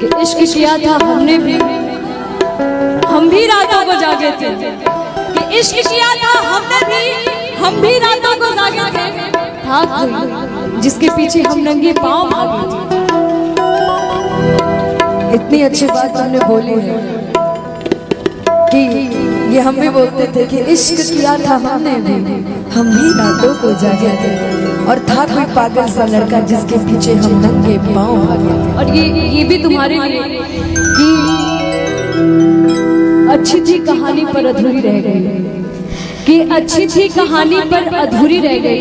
कि इश्क किया था हमने भी, हम भी रातों को जागे थे। कि इश्क किया था हमने भी, हम भी रातों को जागे थे। था कोई जिसके पीछे हम नंगे पांव भागे थे। इतनी अच्छी बात तुमने बोली है कि ये हम भी बोलते थे कि इश्क किया था हमने भी, हम भी रातों को जागे थे। और था कोई पागल सा लड़का जिसके पीछे हम नंगे पांव भागे थे। और ये भी तुम्हारे लिए कि अच्छी थी कहानी पर अधूरी रह गई, कि अच्छी थी कहानी पर अधूरी रह गई,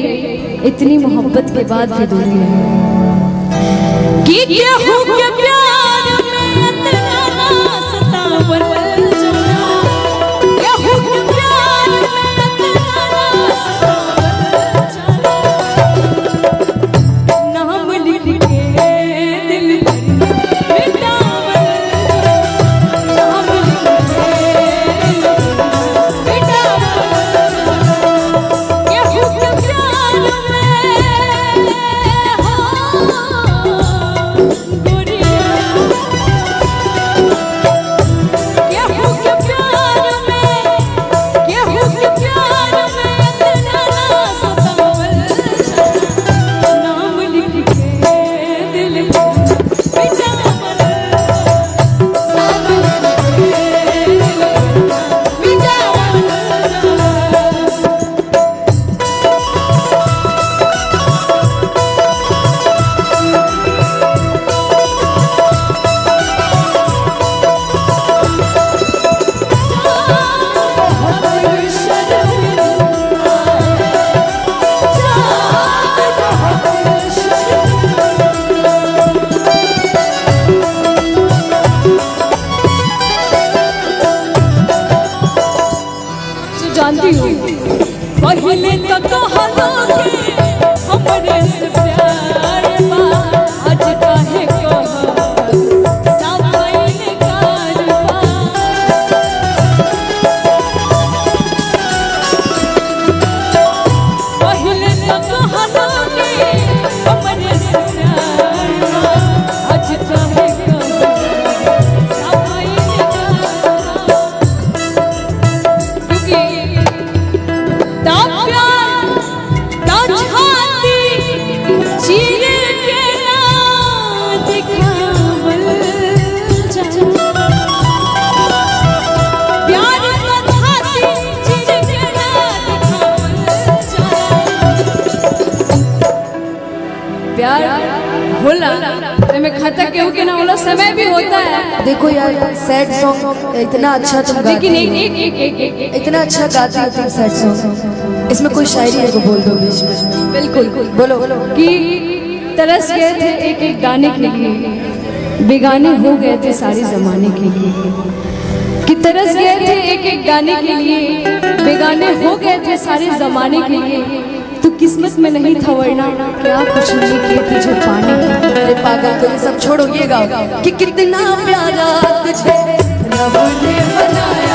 इतनी मोहब्बत के बाद भी दूरी रह गई। कि केहू के प्यार में इतना ना सतावन जाना, केहू के प्यार में इतना ना सतावन जाना, नाम लिख के दिल पर मिटावन जाना, नाम लिख के दिल पर मिटावन, केहू के प्यार में जानती हूँ पहले तो कहलोगे हमरे से प्यार बा, आज काहे कहत सब पहिले कारबा। पहले तो कहलोगे हमरे से प्यार बा, आज काहे कहत सब पहिले कारबा। प्यार होला में खाता केहू के ना होला, समय भी होता है। देखो यार, सैड सॉन्ग इतना अच्छा तुम गाती लेकिन हो, इतना अच्छा गाती हो तुम सैड सॉन्ग। इसमें कोई शायरी है को बोल दो बीच में। बिल्कुल बोलो। कि तरस गए थे एक एक दाने के लिए, बेगाने हो गए थे सारे जमाने के लिए। कि तरस गए थे एक एक दाने के लिए, बेगाने हो गए थे सारे जमाने के लिए। तू किस्मत में नहीं था वरना क्या कुछ नहीं किए तुझे पाने की। अरे पागल, तो ये सब छोड़ो, ये गाओ कि कितना प्यारा तुझे रब ने बनाया।